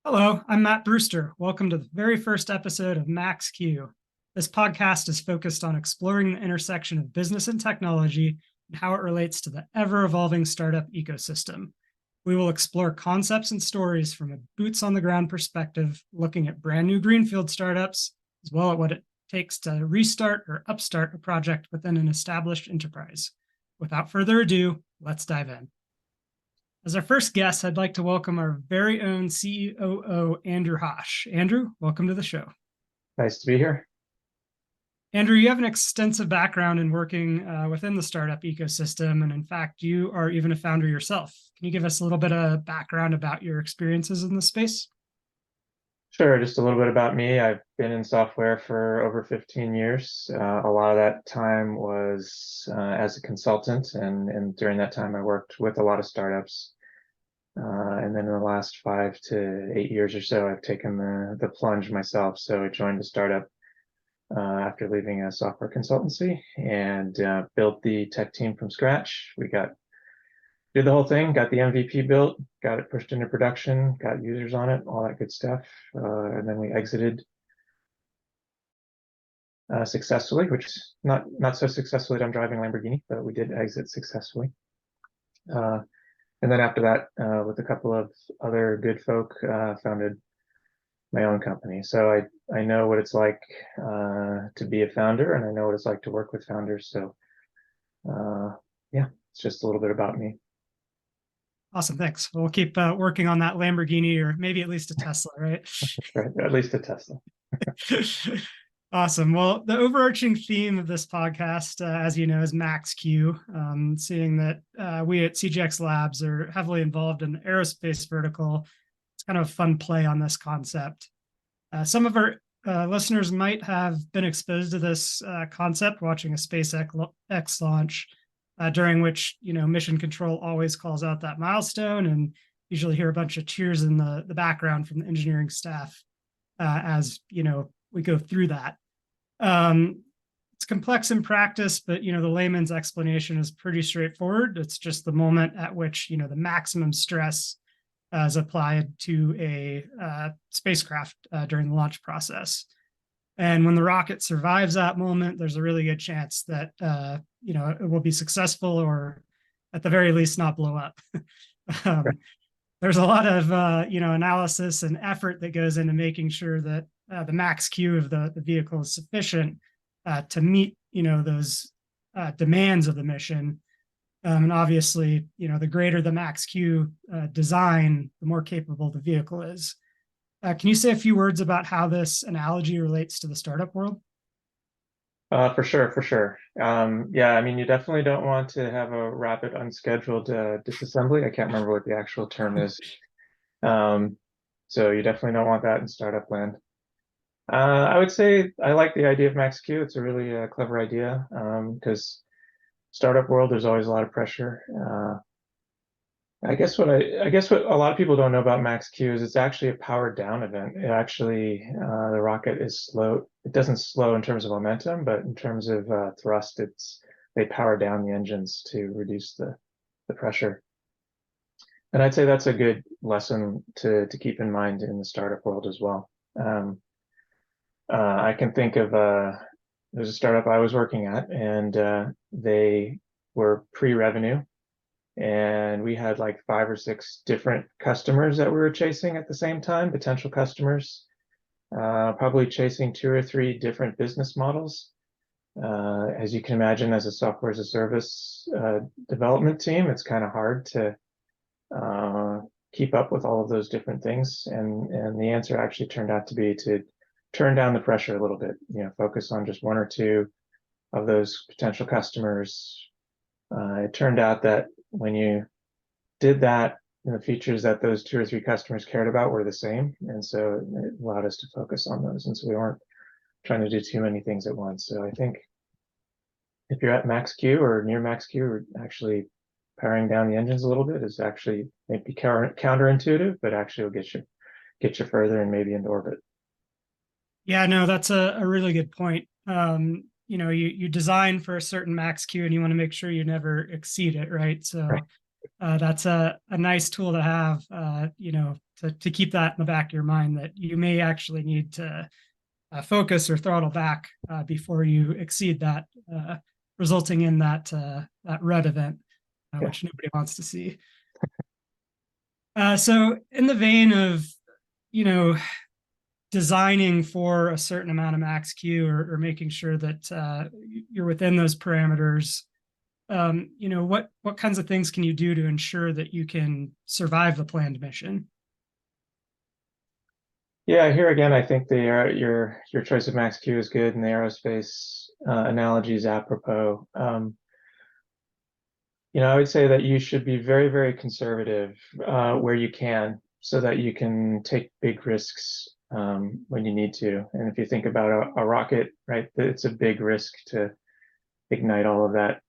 Hello, I'm Matt Brewster. Welcome to the very first episode of Max-Q. This podcast is focused on exploring the intersection of business and technology and how it relates to the ever-evolving startup ecosystem. We will explore concepts and stories from a boots-on-the-ground perspective, looking at brand new greenfield startups, as well as what it takes to restart or upstart a project within an established enterprise. Without further ado, let's dive in. As our first guest, I'd like to welcome our very own COO, Andrew Hosch. Andrew, welcome to the show. Nice to be here. Andrew, you have an extensive background in working within the startup ecosystem, and in fact, you are even a founder yourself. Can you give us a little bit of background about your experiences in this space? Sure, just a little bit about me. I've been in software for over 15 years. A lot of that time was as a consultant, and during that time, I worked with a lot of startups. And then in the last 5 to 8 years or so, I've taken the plunge myself. So I joined a startup after leaving a software consultancy and built the tech team from scratch. Did the whole thing, got the MVP built, got it pushed into production, got users on it, all that good stuff. And then we exited successfully, which is not so successfully that I'm driving Lamborghini, but we did exit successfully. And then after that, with a couple of other good folk, founded my own company. So I know what it's like to be a founder, and I know what it's like to work with founders. So yeah, it's just a little bit about me. Awesome, thanks. We'll keep working on that Lamborghini or maybe at least a Tesla, right? Right, at least a Tesla. Awesome. Well, the overarching theme of this podcast, as you know, is Max-Q. Seeing that we at CGX Labs are heavily involved in the aerospace vertical, it's kind of a fun play on this concept. Some of our listeners might have been exposed to this concept watching a SpaceX launch, during which mission control always calls out that milestone, and usually hear a bunch of cheers in the background from the engineering staff as we go through that. It's complex in practice, but the layman's explanation is pretty straightforward. It's just the moment at which the maximum stress is applied to a spacecraft during the launch process. And when the rocket survives that moment, there's a really good chance that it will be successful, or at the very least not blow up. There's a lot of analysis and effort that goes into making sure that the max Q of the vehicle is sufficient to meet those demands of the mission. And obviously, the greater the max Q design, the more capable the vehicle is. Can you say a few words about how this analogy relates to the startup world? For sure. Yeah, I mean, you definitely don't want to have a rapid, unscheduled disassembly. I can't remember what the actual term is. So you definitely don't want that in startup land. I would say I like the idea of Max-Q. It's a really clever idea because startup world, there's always a lot of pressure. I guess what a lot of people don't know about Max-Q is it's actually a powered down event. It actually the rocket is slow. It doesn't slow in terms of momentum, but in terms of thrust, they power down the engines to reduce the pressure. And I'd say that's a good lesson to keep in mind in the startup world as well. I can think of there's a startup I was working at, and they were pre-revenue, and we had like 5 or 6 different customers that we were chasing at the same time, potential customers, probably chasing 2 or 3 different business models. As you can imagine, as a software as a service development team, it's kind of hard to keep up with all of those different things. And the answer actually turned out to be to turn down the pressure a little bit, focus on just 1 or 2 of those potential customers. It turned out that when you did that, the features that those 2 or 3 customers cared about were the same. And so it allowed us to focus on those. And so we weren't trying to do too many things at once. So I think if you're at max Q or near max Q, or actually powering down the engines a little bit is actually maybe counterintuitive, but actually will get you further and maybe into orbit. Yeah, no, that's a really good point. You design for a certain max Q and you want to make sure you never exceed it, right? So Right. That's a nice tool to have, to keep that in the back of your mind that you may actually need to focus or throttle back before you exceed that, resulting in that red event, Yeah. which nobody wants to see. So in the vein of, you know, designing for a certain amount of max Q, or making sure that you're within those parameters, what kinds of things can you do to ensure that you can survive the planned mission? Yeah, here again, I think your choice of max Q is good, and the aerospace analogy is apropos. I would say that you should be very, very conservative where you can, so that you can take big risks when you need to. And if you think about a rocket, right, it's a big risk to ignite all of that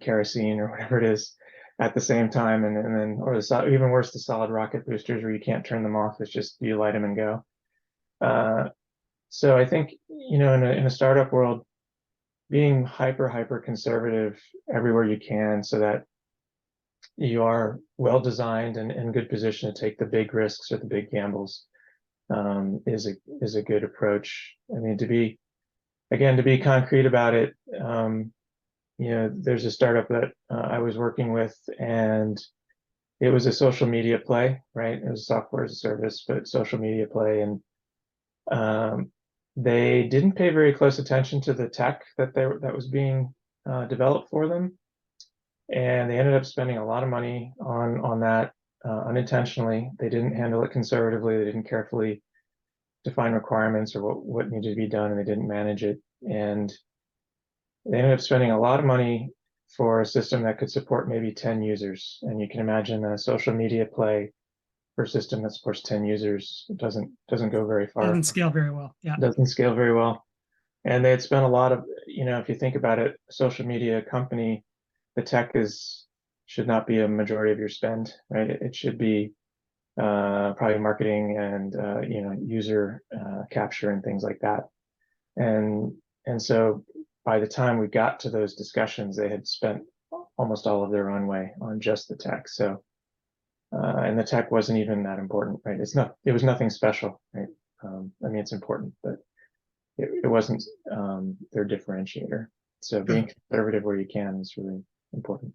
kerosene or whatever it is at the same time, and then, or even worse, the solid rocket boosters where you can't turn them off. It's just you light them and go. So I think, in a startup world, being hyper conservative everywhere you can, so that you are well designed and in good position to take the big risks or the big gambles, is a good approach. I mean, to be concrete about it, there's a startup that I was working with, and it was a social media play, right? It was software as a service, but social media play, and they didn't pay very close attention to the tech that was being developed for them, and they ended up spending a lot of money on that unintentionally. They didn't handle it conservatively. They didn't carefully define requirements or what needed to be done, and they didn't manage it. And they ended up spending a lot of money for a system that could support maybe 10 users. And you can imagine a social media play for a system that supports 10 users doesn't go very far. Doesn't scale very well. Yeah. Doesn't scale very well. And they had spent a lot of, if you think about it, social media company, the tech should not be a majority of your spend, right? It should be probably marketing and user capture and things like that. And so by the time we got to those discussions, they had spent almost all of their runway on just the tech. So and the tech wasn't even that important, right? It was nothing special, right? I mean, it's important, but it wasn't their differentiator. So being conservative where you can is really important.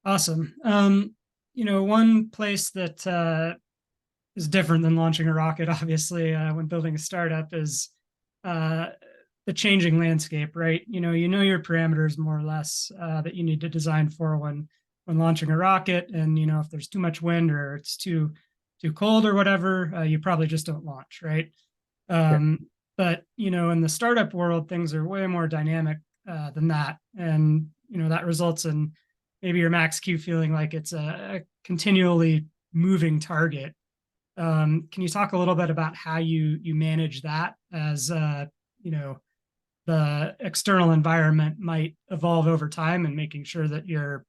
Awesome. One place that is different than launching a rocket, obviously, when building a startup, is the changing landscape, right? You know your parameters more or less that you need to design for when launching a rocket, and if there's too much wind or it's too cold or whatever, you probably just don't launch, right? But in the startup world, things are way more dynamic than that, and that results in maybe your max Q feeling like it's a continually moving target. Can you talk a little bit about how you manage that as the external environment might evolve over time, and making sure that you're,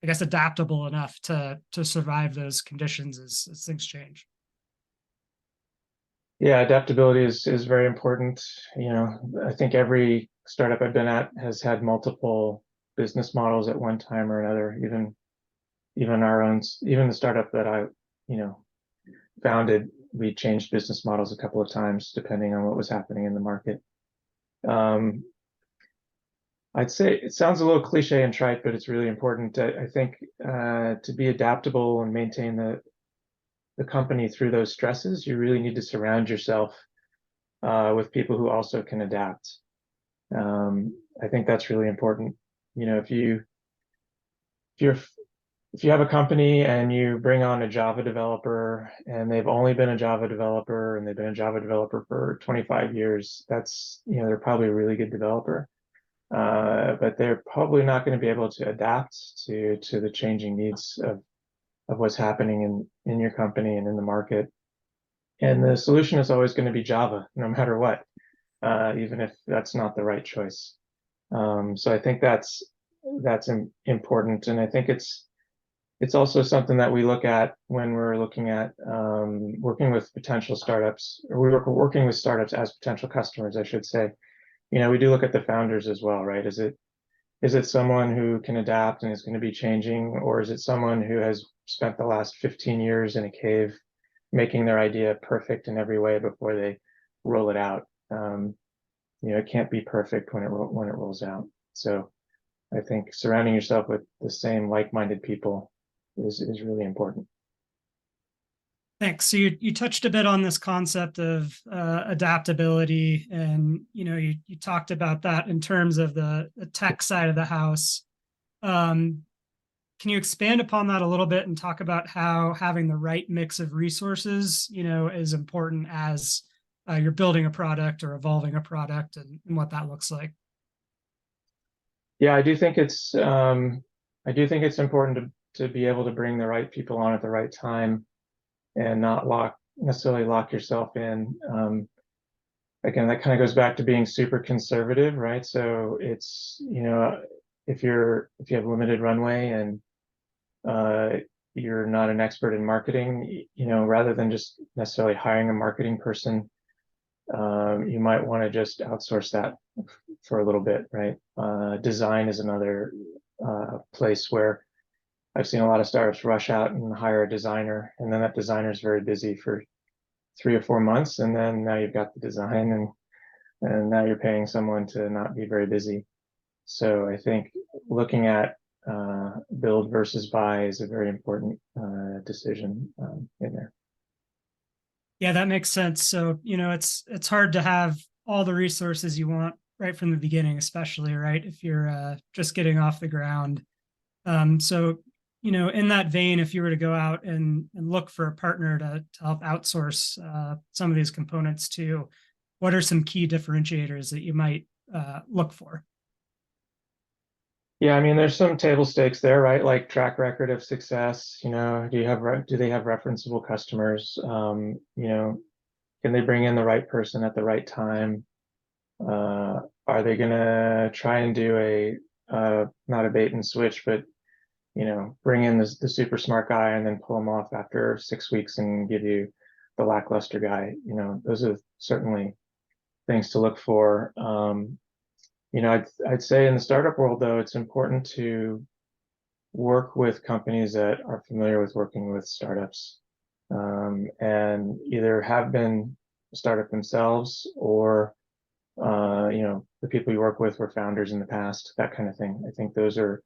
I guess, adaptable enough to survive those conditions as things change? Yeah, adaptability is very important. I think every startup I've been at has had multiple business models at one time or another. Even the startup that I, founded, we changed business models a couple of times depending on what was happening in the market. I'd say it sounds a little cliche and trite, but it's really important. I think to be adaptable and maintain the company through those stresses, you really need to surround yourself with people who also can adapt. I think that's really important. If you have a company and you bring on a Java developer, and they've only been a Java developer and they've been a Java developer for 25 years, they're probably a really good developer. But they're probably not going to be able to adapt to the changing needs of what's happening in your company and in the market. And the solution is always going to be Java, no matter what, even if that's not the right choice. So I think that's important, and I think it's also something that we look at when we're looking at working with potential startups, or we were working with startups as potential customers, I should say. We do look at the founders as well, right? Is it someone who can adapt and is going to be changing, or is it someone who has spent the last 15 years in a cave making their idea perfect in every way before they roll it out? It can't be perfect when it rolls out. So I think surrounding yourself with the same like-minded people is really important. Thanks. So you touched a bit on this concept of adaptability, and you talked about that in terms of the tech side of the house. Um, can you expand upon that a little bit and talk about how having the right mix of resources, is important as you're building a product or evolving a product, and what that looks like? Yeah, I do think it's important to be able to bring the right people on at the right time and not necessarily lock yourself in. Again, that kind of goes back to being super conservative, right? So it's, if you have limited runway and uh, you're not an expert in marketing, rather than just necessarily hiring a marketing person, you might want to just outsource that for a little bit, right? Design is another place where I've seen a lot of startups rush out and hire a designer, and then that designer is very busy for 3 or 4 months, and then now you've got the design, and now you're paying someone to not be very busy. So I think looking at build versus buy is a very important decision in there. Yeah, that makes sense. So, it's hard to have all the resources you want right from the beginning, especially right if you're just getting off the ground. So, in that vein, if you were to go out and look for a partner to help outsource some of these components to, what are some key differentiators that you might look for? Yeah, I mean, there's some table stakes there, right? Like track record of success. Do they have referenceable customers? Can they bring in the right person at the right time? Are they gonna try and do not a bait and switch, but bring in the super smart guy and then pull him off after 6 weeks and give you the lackluster guy? Those are certainly things to look for. I'd say in the startup world, though, it's important to work with companies that are familiar with working with startups, and either have been a startup themselves, or the people you work with were founders in the past, that kind of thing. I think those are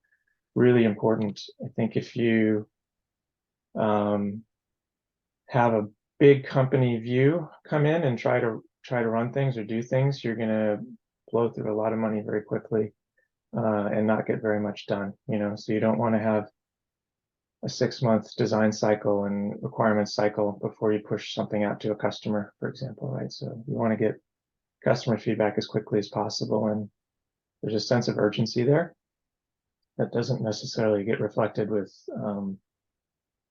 really important. I think if you um, have a big company view come in and try to run things or do things, you're going to blow through a lot of money very quickly, and not get very much done. So you don't want to have a 6 month design cycle and requirements cycle before you push something out to a customer, for example, right? So you want to get customer feedback as quickly as possible, and there's a sense of urgency there that doesn't necessarily get reflected with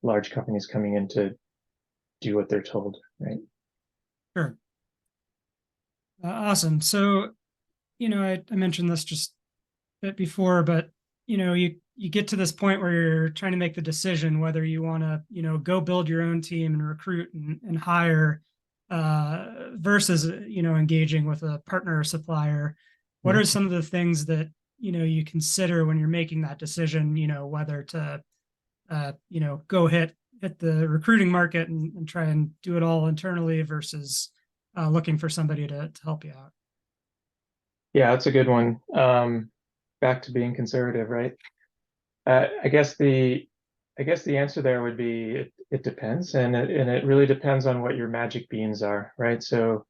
large companies coming in to do what they're told, right? Sure. Awesome. So, I mentioned this just a bit before, but you get to this point where you're trying to make the decision whether you want to, go build your own team and recruit and hire versus, engaging with a partner or supplier. What are Mhm. some of the things that, you consider when you're making that decision, whether to, go hit the recruiting market and try and do it all internally versus looking for somebody to help you out? Yeah, that's a good one. Back to being conservative, right? I guess the answer there would be it depends, and it really depends on what your magic beans are, right? So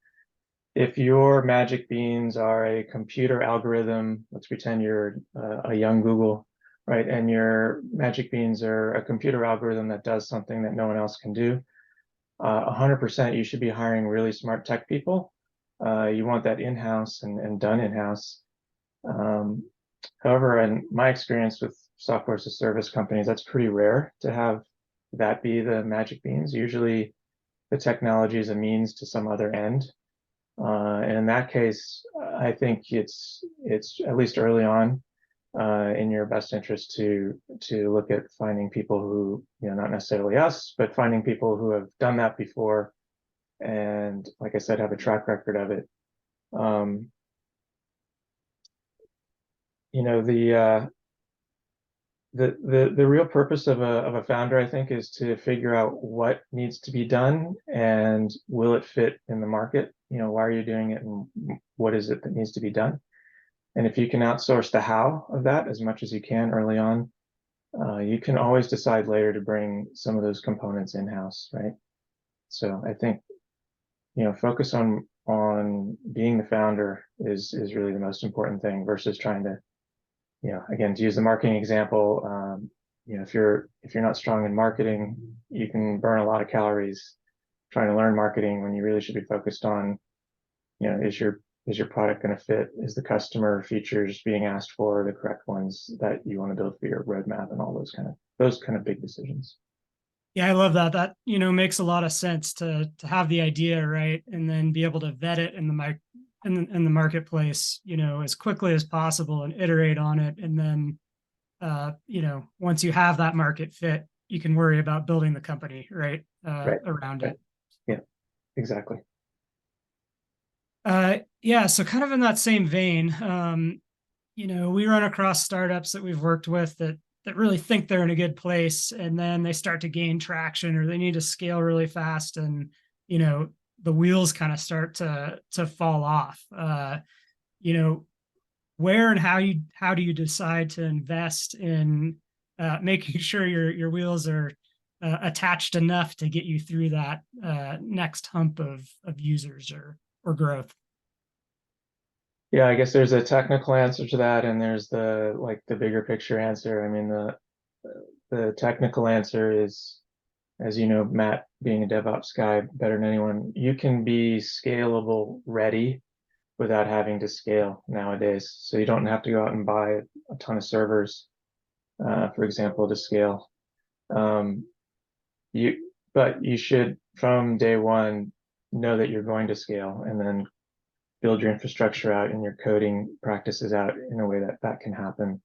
if your magic beans are a computer algorithm, let's pretend you're a young Google, right? And your magic beans are a computer algorithm that does something that no one else can do. 100% you should be hiring really smart tech people. You want that in-house and done in-house. Um, However, in my experience with software as a service companies, that's pretty rare to have that be the magic beans. Usually the technology is a means to some other end. And in that case, I think it's at least early on in your best interest to look at finding people who, not necessarily us, but finding people who have done that before, and like I said, have a track record of it. Um, you know, the real purpose of a founder, I think, is to figure out what needs to be done and will it fit in the market? You know, why are you doing it and what is it that needs to be done? And if you can outsource the how of that as much as you can early on, you can always decide later to bring some of those components in-house, right? So I think, you know, focus on being the founder is really the most important thing versus trying to, you know, again, to use the marketing example, you know, if you're not strong in marketing, you can burn a lot of calories trying to learn marketing when you really should be focused on, you know, is your product going to fit? Is the customer features being asked for the correct ones that you want to build for your roadmap and all those kind of big decisions. Yeah, I love that. That, makes a lot of sense to have the idea, right? And then be able to vet it in the in the marketplace, as quickly as possible and iterate on it. And then once you have that market fit, you can worry about building the company, right? Right. Around Right. it. Yeah, exactly. Yeah, so kind of in that same vein, we run across startups that we've worked with that really think they're in a good place, and then they start to gain traction or they need to scale really fast, and the wheels kind of start to fall off. Where and how do you decide to invest in making sure your wheels are attached enough to get you through that next hump of users or growth? Yeah, I guess there's a technical answer to that, and there's the bigger picture answer. I mean, the technical answer is, as you know, Matt, being a DevOps guy better than anyone, you can be scalable ready without having to scale nowadays. So you don't have to go out and buy a ton of servers, for example, to scale. But you should, from day one, know that you're going to scale and then build your infrastructure out and your coding practices out in a way that can happen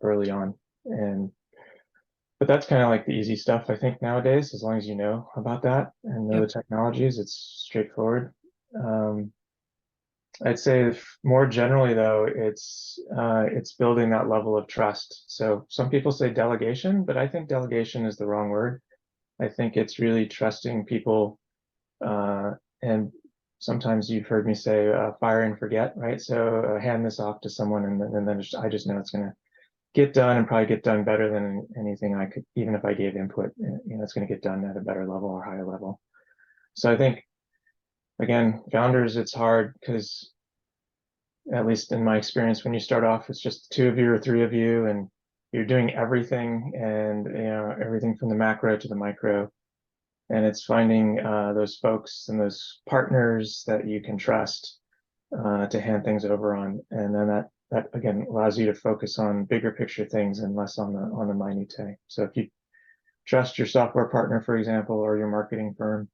early on. But that's kind of like the easy stuff, I think, nowadays. As long as you know about that and know Yep. the technologies, it's straightforward. I'd say more generally, though, it's building that level of trust. So some people say delegation, but I think delegation is the wrong word. I think it's really trusting people, and sometimes you've heard me say fire and forget, right? So hand this off to someone, and then I just know it's going to get done and probably get done better than anything I could, even if I gave input. It's going to get done at a better level or higher level. So I think, again, founders, it's hard because, at least in my experience, when you start off, it's just two of you or three of you, and you're doing everything, and everything from the macro to the micro. And it's finding those folks and those partners that you can trust to hand things over on, and then that again allows you to focus on bigger picture things and less on the minutiae. So if you trust your software partner, for example, or your marketing firm,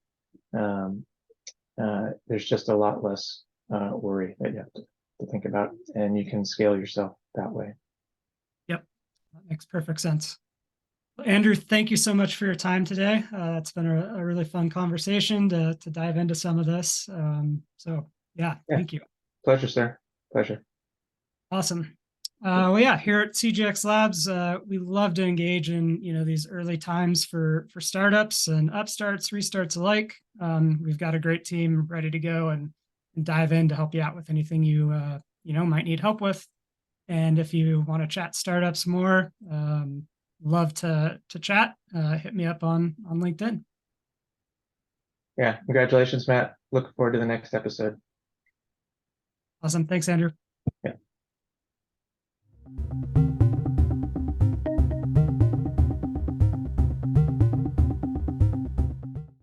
there's just a lot less worry that you have to think about, and you can scale yourself that way. Yep, that makes perfect sense. Andrew, thank you so much for your time today. It's been a really fun conversation to dive into some of this. Yeah, thank you. Pleasure, sir. Pleasure. Awesome. Well, yeah, here at CGX Labs, we love to engage in these early times for startups and upstarts, restarts alike. We've got a great team ready to go and dive in to help you out with anything you might need help with. And if you want to chat startups more, love to chat. Hit me up on LinkedIn. Yeah, congratulations, Matt. Looking forward to the next episode. Awesome. Thanks, Andrew. Yeah.